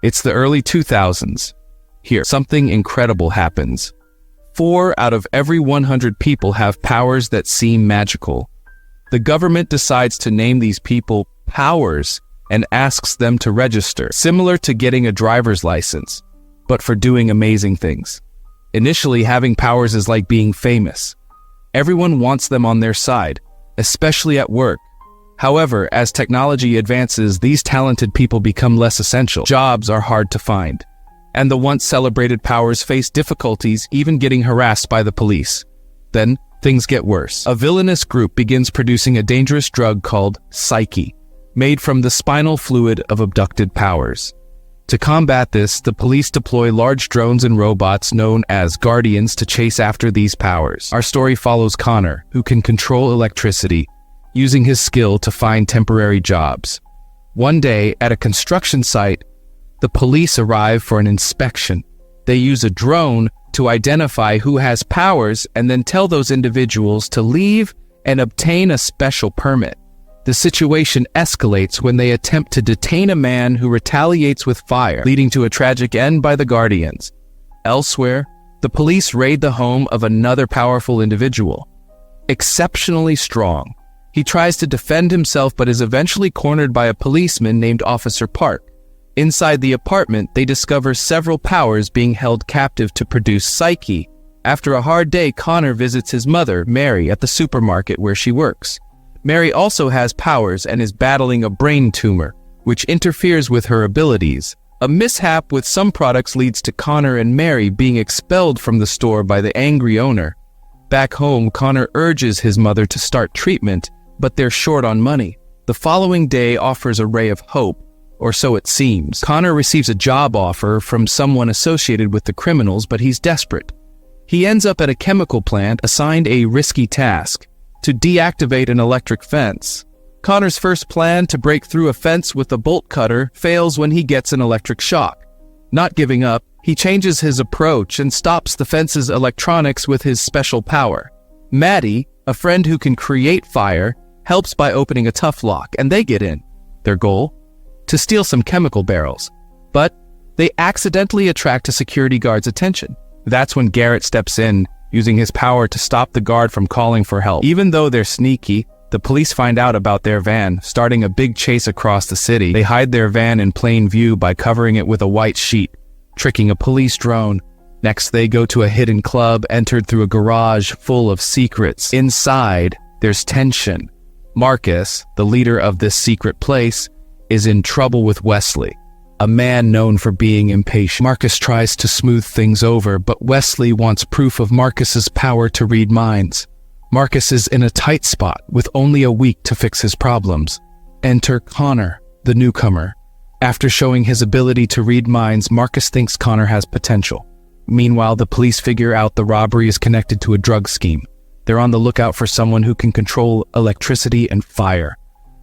It's the early 2000s. Here, something incredible happens. 4 out of every 100 people have powers that seem magical. The government decides to name these people powers and asks them to register, similar to getting a driver's license, but for doing amazing things. Initially, having powers is like being famous. Everyone wants them on their side, especially at work. However, as technology advances, these talented people become less essential. Jobs are hard to find, and the once celebrated powers face difficulties, even getting harassed by the police. Then, things get worse. A villainous group begins producing a dangerous drug called Psyche, made from the spinal fluid of abducted powers. To combat this, the police deploy large drones and robots known as guardians to chase after these powers. Our story follows Connor, who can control electricity, using his skill to find temporary jobs. One day, at a construction site, the police arrive for an inspection. They use a drone to identify who has powers and then tell those individuals to leave and obtain a special permit. The situation escalates when they attempt to detain a man who retaliates with fire, leading to a tragic end by the guardians. Elsewhere, the police raid the home of another powerful individual, exceptionally strong. He tries to defend himself but is eventually cornered by a policeman named Officer Park. Inside the apartment, they discover several powers being held captive to produce Psyche. After a hard day, Connor visits his mother, Mary, at the supermarket where she works. Mary also has powers and is battling a brain tumor, which interferes with her abilities. A mishap with some products leads to Connor and Mary being expelled from the store by the angry owner. Back home, Connor urges his mother to start treatment, but they're short on money. The following day offers a ray of hope, or so it seems. Connor receives a job offer from someone associated with the criminals, but he's desperate. He ends up at a chemical plant assigned a risky task: to deactivate an electric fence. Connor's first plan to break through a fence with a bolt cutter fails when he gets an electric shock. Not giving up, he changes his approach and stops the fence's electronics with his special power. Maddie, a friend who can create fire, helps by opening a tough lock, and they get in. Their goal? To steal some chemical barrels. But they accidentally attract a security guard's attention. That's when Garrett steps in, using his power to stop the guard from calling for help. Even though they're sneaky, the police find out about their van, starting a big chase across the city. They hide their van in plain view by covering it with a white sheet, tricking a police drone. Next, they go to a hidden club entered through a garage full of secrets. Inside, there's tension. Marcus, the leader of this secret place, is in trouble with Wesley, a man known for being impatient. Marcus tries to smooth things over, but Wesley wants proof of Marcus's power to read minds. Marcus is in a tight spot with only a week to fix his problems. Enter Connor, the newcomer. After showing his ability to read minds, Marcus thinks Connor has potential. Meanwhile, the police figure out the robbery is connected to a drug scheme. They're on the lookout for someone who can control electricity and fire.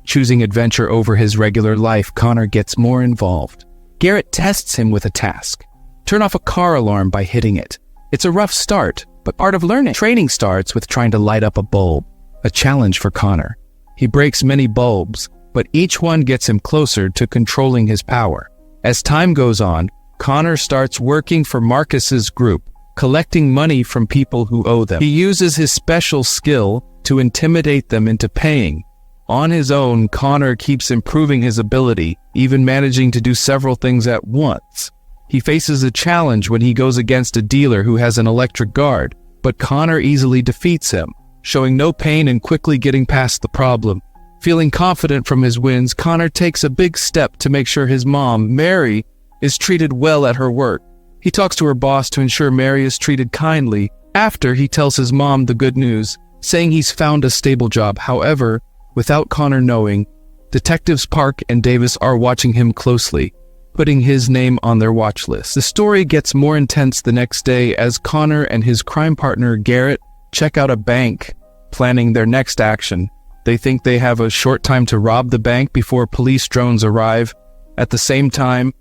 Choosing adventure over his regular life, Connor gets more involved. Garrett tests him with a task: turn off a car alarm by hitting it. It's a rough start, but part of learning. Training starts with trying to light up a bulb, a challenge for Connor. He breaks many bulbs, but each one gets him closer to controlling his power. As time goes on, Connor starts working for Marcus's group, collecting money from people who owe them. He uses his special skill to intimidate them into paying. On his own, Connor keeps improving his ability, even managing to do several things at once. He faces a challenge when he goes against a dealer who has an electric guard, but Connor easily defeats him, showing no pain and quickly getting past the problem. Feeling confident from his wins, Connor takes a big step to make sure his mom, Mary, is treated well at her work. He talks to her boss to ensure Mary is treated kindly. After, he tells his mom the good news, saying he's found a stable job. However, without Connor knowing, Detectives Park and Davis are watching him closely, putting his name on their watch list. The story gets more intense the next day as Connor and his crime partner Garrett check out a bank, planning their next action. They think they have a short time to rob the bank before police drones arrive. At the same time,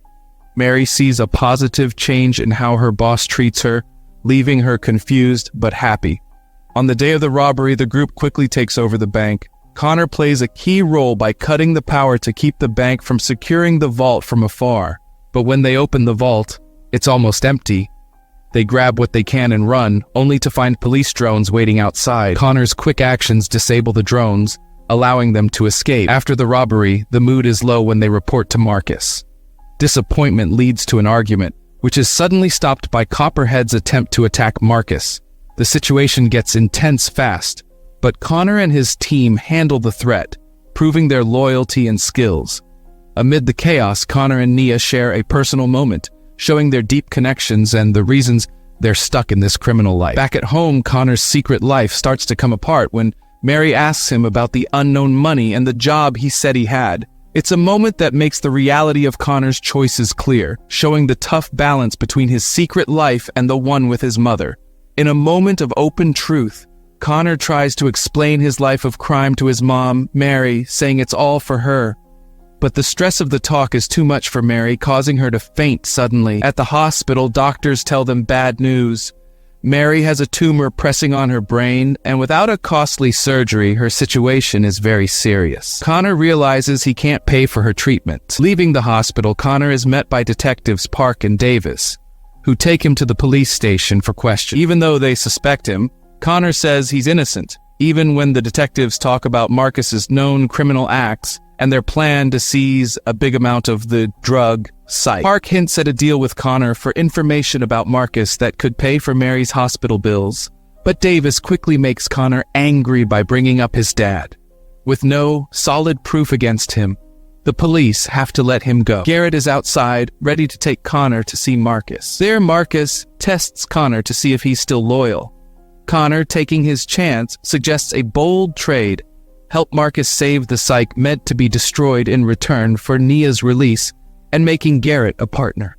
Mary sees a positive change in how her boss treats her, leaving her confused but happy. On the day of the robbery, the group quickly takes over the bank. Connor plays a key role by cutting the power to keep the bank from securing the vault from afar. But when they open the vault, it's almost empty. They grab what they can and run, only to find police drones waiting outside. Connor's quick actions disable the drones, allowing them to escape. After the robbery, the mood is low when they report to Marcus. Disappointment leads to an argument, which is suddenly stopped by Copperhead's attempt to attack Marcus. The situation gets intense fast, but Connor and his team handle the threat, proving their loyalty and skills. Amid the chaos, Connor and Nia share a personal moment, showing their deep connections and the reasons they're stuck in this criminal life. Back at home, Connor's secret life starts to come apart when Mary asks him about the unknown money and the job he said he had. It's a moment that makes the reality of Connor's choices clear, showing the tough balance between his secret life and the one with his mother. In a moment of open truth, Connor tries to explain his life of crime to his mom, Mary, saying it's all for her. But the stress of the talk is too much for Mary, causing her to faint suddenly. At the hospital, doctors tell them bad news. Mary has a tumor pressing on her brain, and without a costly surgery, her situation is very serious. Connor realizes he can't pay for her treatment. Leaving the hospital, Connor is met by detectives Park and Davis, who take him to the police station for questions. Even though they suspect him, Connor says he's innocent, even when the detectives talk about Marcus's known criminal acts and their plan to seize a big amount of the drug, Psych. Park hints at a deal with Connor for information about Marcus that could pay for Mary's hospital bills, but Davis quickly makes Connor angry by bringing up his dad. With no solid proof against him, the police have to let him go. Garrett is outside, ready to take Connor to see Marcus. There, Marcus tests Connor to see if he's still loyal. Connor, taking his chance, suggests a bold trade: help Marcus save the Psych meant to be destroyed in return for Nia's release and making Garrett a partner.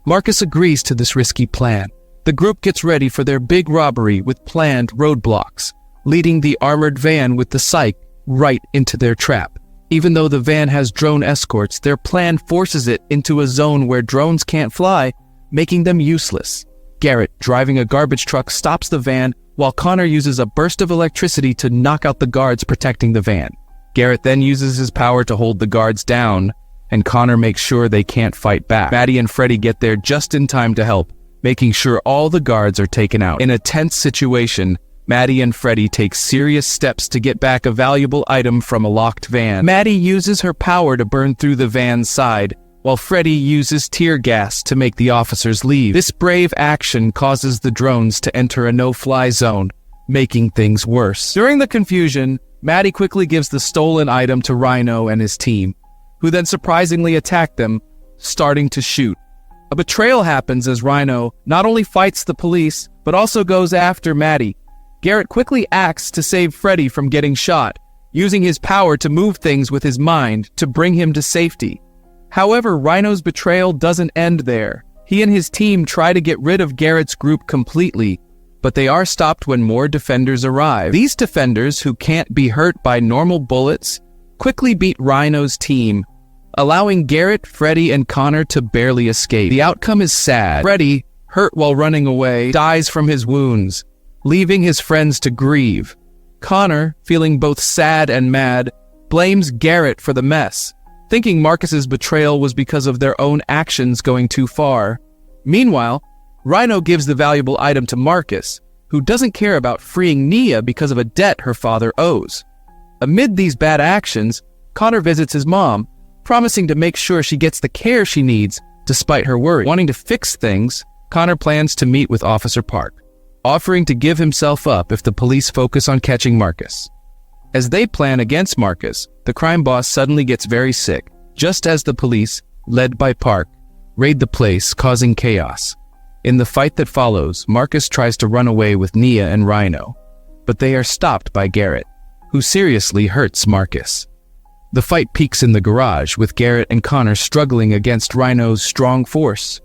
Marcus agrees to this risky plan. The group gets ready for their big robbery with planned roadblocks, leading the armored van with the Psych right into their trap. Even though the van has drone escorts, their plan forces it into a zone where drones can't fly, making them useless. Garrett, driving a garbage truck, stops the van while Connor uses a burst of electricity to knock out the guards protecting the van. Garrett then uses his power to hold the guards down, and Connor makes sure they can't fight back. Maddie and Freddie get there just in time to help, making sure all the guards are taken out. In a tense situation, Maddie and Freddie take serious steps to get back a valuable item from a locked van. Maddie uses her power to burn through the van's side, while Freddie uses tear gas to make the officers leave. This brave action causes the drones to enter a no-fly zone, making things worse. During the confusion, Maddie quickly gives the stolen item to Rhino and his team, who then surprisingly attack them, starting to shoot. A betrayal happens as Rhino not only fights the police, but also goes after Maddie. Garrett quickly acts to save Freddie from getting shot, using his power to move things with his mind to bring him to safety. However, Rhino's betrayal doesn't end there. He and his team try to get rid of Garrett's group completely, but they are stopped when more defenders arrive. These defenders, who can't be hurt by normal bullets, quickly beat Rhino's team, allowing Garrett, Freddie, and Connor to barely escape. The outcome is sad. Freddie, hurt while running away, dies from his wounds, leaving his friends to grieve. Connor, feeling both sad and mad, blames Garrett for the mess, thinking Marcus's betrayal was because of their own actions going too far. Meanwhile, Rhino gives the valuable item to Marcus, who doesn't care about freeing Nia because of a debt her father owes. Amid these bad actions, Connor visits his mom, promising to make sure she gets the care she needs despite her worry. Wanting to fix things, Connor plans to meet with Officer Park, offering to give himself up if the police focus on catching Marcus. As they plan against Marcus, the crime boss suddenly gets very sick, just as the police, led by Park, raid the place, causing chaos. In the fight that follows, Marcus tries to run away with Nia and Rhino, but they are stopped by Garrett, who seriously hurts Marcus. The fight peaks in the garage, with Garrett and Connor struggling against Rhino's strong force.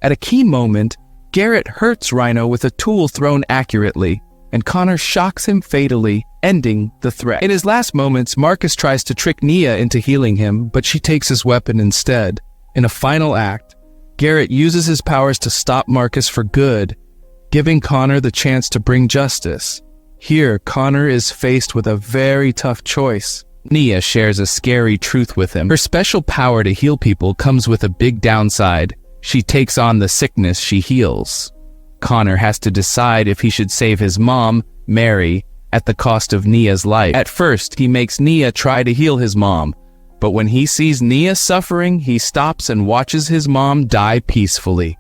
At a key moment, Garrett hurts Rhino with a tool thrown accurately, and Connor shocks him fatally, ending the threat. In his last moments, Marcus tries to trick Nia into healing him, but she takes his weapon instead. In a final act, Garrett uses his powers to stop Marcus for good, giving Connor the chance to bring justice. Here, Connor is faced with a very tough choice. Nia shares a scary truth with him. Her special power to heal people comes with a big downside. She takes on the sickness she heals. Connor has to decide if he should save his mom, Mary, at the cost of Nia's life. At first, he makes Nia try to heal his mom, but when he sees Nia suffering, he stops and watches his mom die peacefully.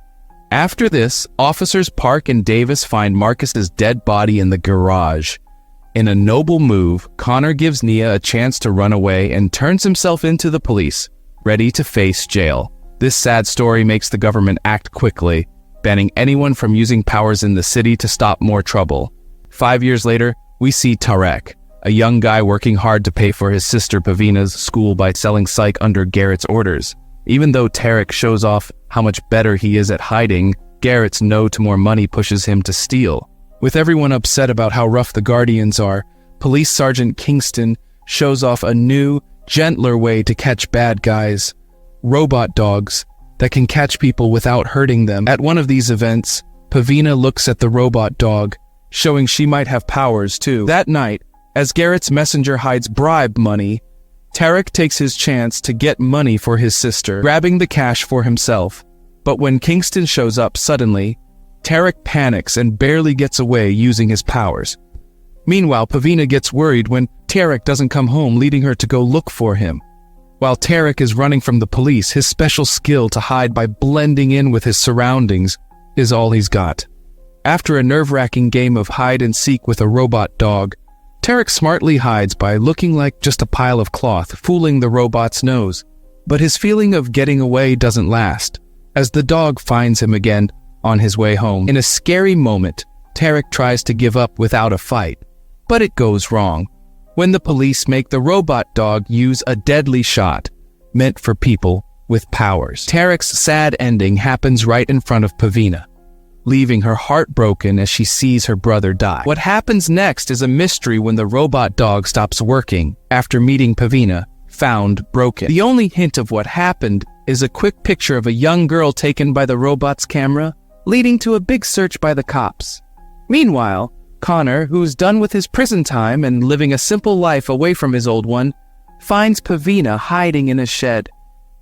After this, officers Park and Davis find Marcus's dead body in the garage. In a noble move, Connor gives Nia a chance to run away and turns himself into the police, ready to face jail. This sad story makes the government act quickly, banning anyone from using powers in the city to stop more trouble. 5 years later, we see Tarek, a young guy working hard to pay for his sister Pavina's school by selling psych under Garrett's orders. Even though Tarek shows off how much better he is at hiding, Garrett's no to more money pushes him to steal. With everyone upset about how rough the Guardians are, Police Sergeant Kingston shows off a new, gentler way to catch bad guys: robot dogs that can catch people without hurting them. At one of these events, Pavina looks at the robot dog, showing she might have powers too. That night, as Garrett's messenger hides bribe money, Tarek takes his chance to get money for his sister, grabbing the cash for himself. But when Kingston shows up suddenly, Tarek panics and barely gets away using his powers. Meanwhile, Pavina gets worried when Tarek doesn't come home, leading her to go look for him. While Tarek is running from the police, his special skill to hide by blending in with his surroundings is all he's got. After a nerve-wracking game of hide-and-seek with a robot dog, Tarek smartly hides by looking like just a pile of cloth, fooling the robot's nose. But his feeling of getting away doesn't last, as the dog finds him again on his way home. In a scary moment, Tarek tries to give up without a fight, but it goes wrong when the police make the robot dog use a deadly shot meant for people with powers. Tarek's sad ending happens right in front of Pavina, leaving her heartbroken as she sees her brother die. What happens next is a mystery when the robot dog stops working after meeting Pavina, found broken. The only hint of what happened is a quick picture of a young girl taken by the robot's camera, leading to a big search by the cops. Meanwhile, Connor, who's done with his prison time and living a simple life away from his old one, finds Pavina hiding in a shed.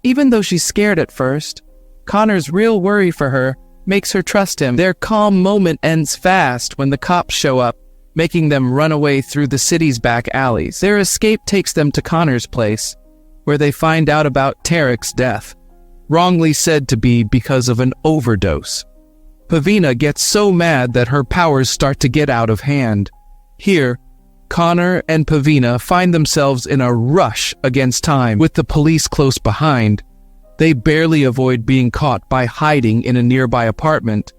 Even though she's scared at first, Connor's real worry for her makes her trust him. Their calm moment ends fast when the cops show up, making them run away through the city's back alleys. Their escape takes them to Connor's place, where they find out about Tarek's death, wrongly said to be because of an overdose. Pavina gets so mad that her powers start to get out of hand. Here, Connor and Pavina find themselves in a rush against time, with the police close behind. They barely avoid being caught by hiding in a nearby apartment,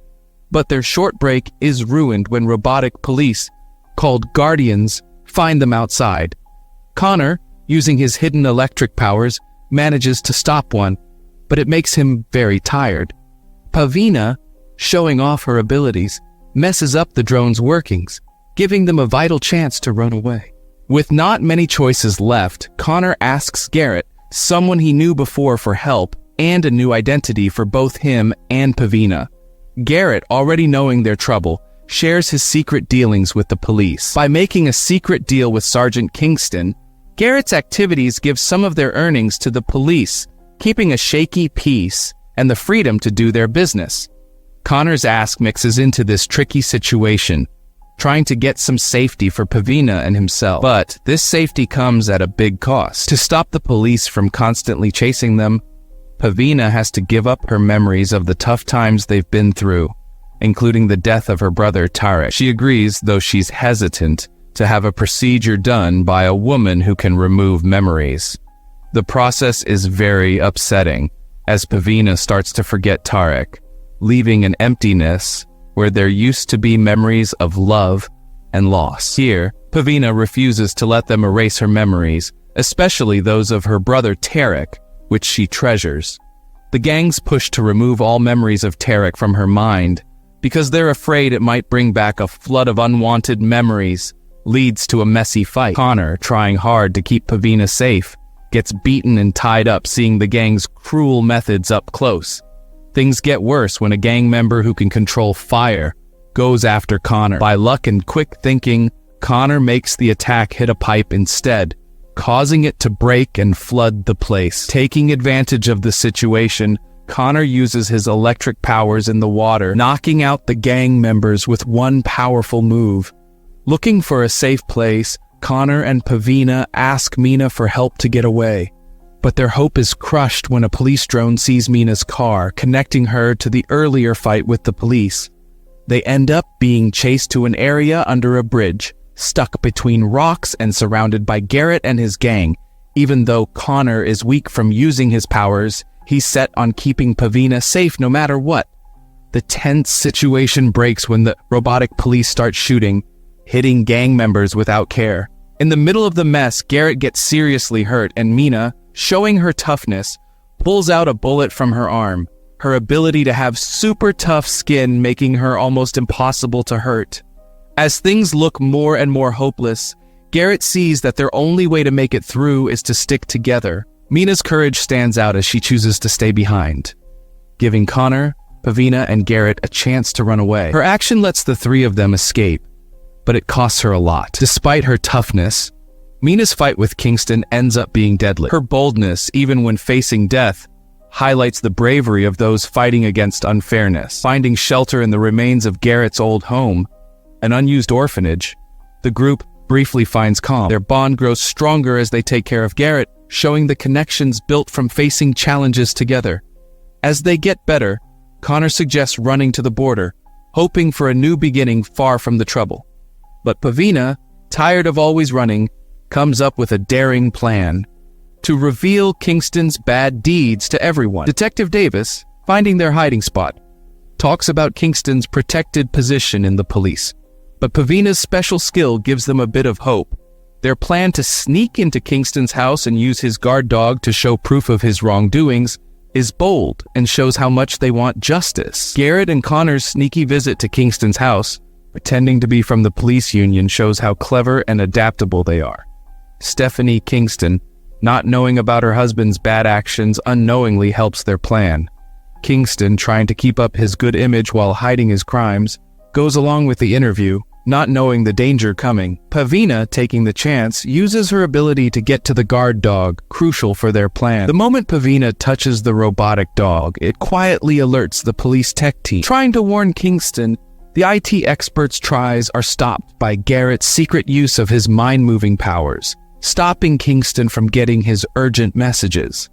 but their short break is ruined when robotic police, called Guardians, find them outside. Connor, using his hidden electric powers, manages to stop one, but it makes him very tired. Pavina, showing off her abilities, messes up the drone's workings, giving them a vital chance to run away. With not many choices left, Connor asks Garrett, someone he knew before, for help and a new identity for both him and Pavina. Garrett, already knowing their trouble, shares his secret dealings with the police. By making a secret deal with Sergeant Kingston, Garrett's activities give some of their earnings to the police, keeping a shaky peace and the freedom to do their business. Connor's ask mixes into this tricky situation, trying to get some safety for Pavina and himself. But this safety comes at a big cost. To stop the police from constantly chasing them, Pavina has to give up her memories of the tough times they've been through, including the death of her brother Tarek. She agrees, though she's hesitant, to have a procedure done by a woman who can remove memories. The process is very upsetting, as Pavina starts to forget Tarek, leaving an emptiness where there used to be memories of love and loss. Here, Pavina refuses to let them erase her memories, especially those of her brother Tarek, which she treasures. The gang's push to remove all memories of Tarek from her mind, because they're afraid it might bring back a flood of unwanted memories, leads to a messy fight. Connor, trying hard to keep Pavina safe, gets beaten and tied up, seeing the gang's cruel methods up close. Things get worse when a gang member who can control fire goes after Connor. By luck and quick thinking, Connor makes the attack hit a pipe instead, causing it to break and flood the place. Taking advantage of the situation, Connor uses his electric powers in the water, knocking out the gang members with one powerful move. Looking for a safe place, Connor and Pavina ask Mina for help to get away. But their hope is crushed when a police drone sees Mina's car, connecting her to the earlier fight with the police. They end up being chased to an area under a bridge, stuck between rocks and surrounded by Garrett and his gang. Even though Connor is weak from using his powers, he's set on keeping Pavina safe no matter what. The tense situation breaks when the robotic police start shooting, hitting gang members without care. In the middle of the mess, Garrett gets seriously hurt and Mina, showing her toughness, pulls out a bullet from her arm, her ability to have super tough skin making her almost impossible to hurt. As things look more and more hopeless, Garrett sees that their only way to make it through is to stick together. Mina's courage stands out as she chooses to stay behind, giving Connor, Pavina, and Garrett a chance to run away. Her action lets the three of them escape, but it costs her a lot. Despite her toughness, Mina's fight with Kingston ends up being deadly. Her boldness, even when facing death, highlights the bravery of those fighting against unfairness. Finding shelter in the remains of Garrett's old home, an unused orphanage, the group briefly finds calm. Their bond grows stronger as they take care of Garrett, showing the connections built from facing challenges together. As they get better, Connor suggests running to the border, hoping for a new beginning far from the trouble. But Pavina, tired of always running, comes up with a daring plan to reveal Kingston's bad deeds to everyone. Detective Davis, finding their hiding spot, talks about Kingston's protected position in the police. But Pavina's special skill gives them a bit of hope. Their plan to sneak into Kingston's house and use his guard dog to show proof of his wrongdoings is bold and shows how much they want justice. Garrett and Connor's sneaky visit to Kingston's house, pretending to be from the police union, shows how clever and adaptable they are. Stephanie Kingston, not knowing about her husband's bad actions, unknowingly helps their plan. Kingston, trying to keep up his good image while hiding his crimes, goes along with the interview, not knowing the danger coming. Pavina, taking the chance, uses her ability to get to the guard dog, crucial for their plan. The moment Pavina touches the robotic dog, it quietly alerts the police tech team. Trying to warn Kingston, the IT expert's tries are stopped by Garrett's secret use of his mind-moving powers, stopping Kingston from getting his urgent messages.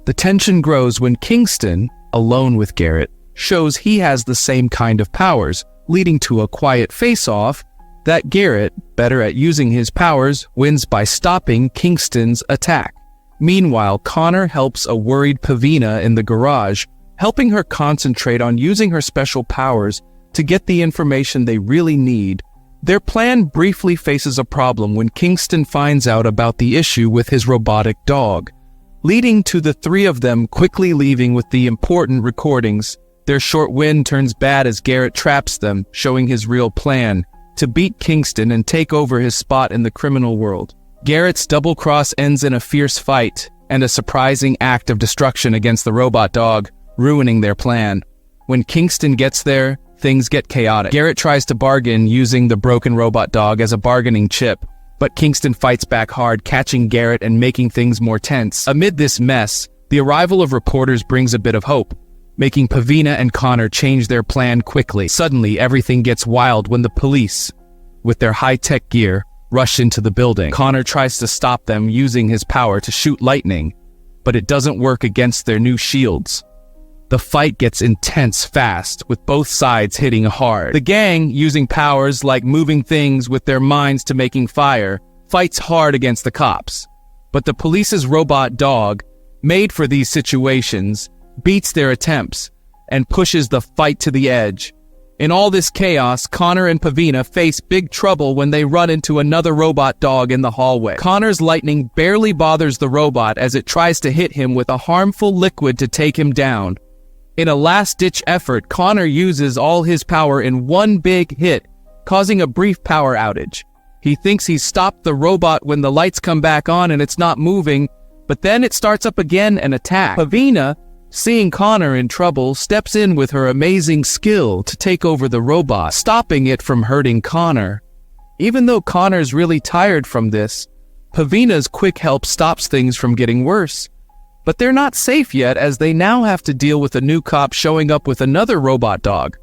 The tension grows when Kingston, alone with Garrett, shows he has the same kind of powers, leading to a quiet face-off that Garrett, better at using his powers, wins by stopping Kingston's attack. Meanwhile, Connor helps a worried Pavina in the garage, helping her concentrate on using her special powers to get the information they really need. Their plan briefly faces a problem when Kingston finds out about the issue with his robotic dog, leading to the three of them quickly leaving with the important recordings. Their short win turns bad as Garrett traps them, showing his real plan to beat Kingston and take over his spot in the criminal world. Garrett's double cross ends in a fierce fight and a surprising act of destruction against the robot dog, ruining their plan. When Kingston gets there, things get chaotic. Garrett tries to bargain using the broken robot dog as a bargaining chip, but Kingston fights back hard, catching Garrett and making things more tense. Amid this mess, the arrival of reporters brings a bit of hope, making Pavina and Connor change their plan quickly. Suddenly, everything gets wild when the police, with their high-tech gear, rush into the building. Connor tries to stop them using his power to shoot lightning, but it doesn't work against their new shields. The fight gets intense fast, with both sides hitting hard. The gang, using powers like moving things with their minds to making fire, fights hard against the cops. But the police's robot dog, made for these situations, beats their attempts and pushes the fight to the edge. In all this chaos, Connor and Pavina face big trouble when they run into another robot dog in the hallway. Connor's lightning barely bothers the robot as it tries to hit him with a harmful liquid to take him down. In a last-ditch effort, Connor uses all his power in one big hit, causing a brief power outage. He thinks he's stopped the robot when the lights come back on and it's not moving, but then it starts up again and attacks. Pavina, seeing Connor in trouble, steps in with her amazing skill to take over the robot, stopping it from hurting Connor. Even though Connor's really tired from this, Pavina's quick help stops things from getting worse. But they're not safe yet, as they now have to deal with a new cop showing up with another robot dog.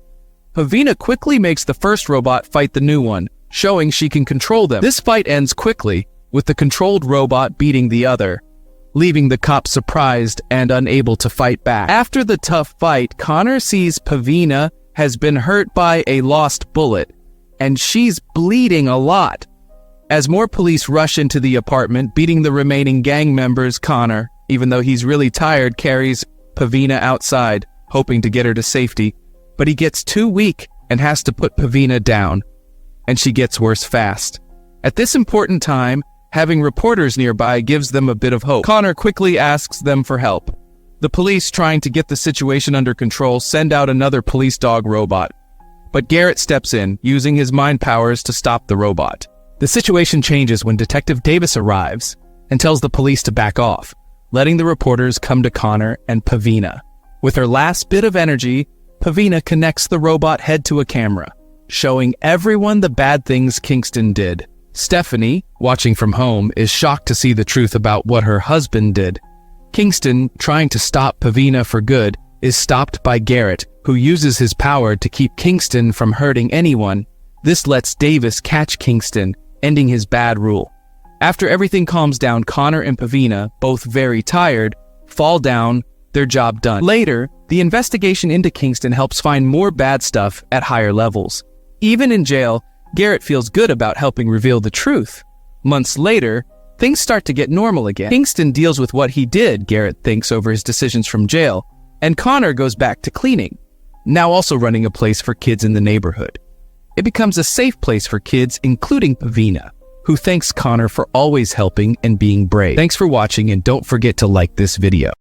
Pavina quickly makes the first robot fight the new one, showing she can control them. This fight ends quickly, with the controlled robot beating the other, leaving the cop surprised and unable to fight back. After the tough fight, Connor sees Pavina has been hurt by a lost bullet, and she's bleeding a lot. As more police rush into the apartment, beating the remaining gang members, Connor, even though he's really tired, carries Pavina outside, hoping to get her to safety. But he gets too weak and has to put Pavina down, and she gets worse fast. At this important time, having reporters nearby gives them a bit of hope. Connor quickly asks them for help. The police, trying to get the situation under control, send out another police dog robot. But Garrett steps in, using his mind powers to stop the robot. The situation changes when Detective Davis arrives and tells the police to back off, letting the reporters come to Connor and Pavina. With her last bit of energy, Pavina connects the robot head to a camera, showing everyone the bad things Kingston did. Stephanie, watching from home, is shocked to see the truth about what her husband did. Kingston, trying to stop Pavina for good, is stopped by Garrett, who uses his power to keep Kingston from hurting anyone. This lets Davis catch Kingston, ending his bad rule. After everything calms down, Connor and Pavina, both very tired, fall down, their job done. Later, the investigation into Kingston helps find more bad stuff at higher levels. Even in jail, Garrett feels good about helping reveal the truth. Months later, things start to get normal again. Kingston deals with what he did, Garrett thinks, over his decisions from jail, and Connor goes back to cleaning, now also running a place for kids in the neighborhood. It becomes a safe place for kids, including Pavina, who thanks Connor for always helping and being brave. Thanks for watching, and don't forget to like this video.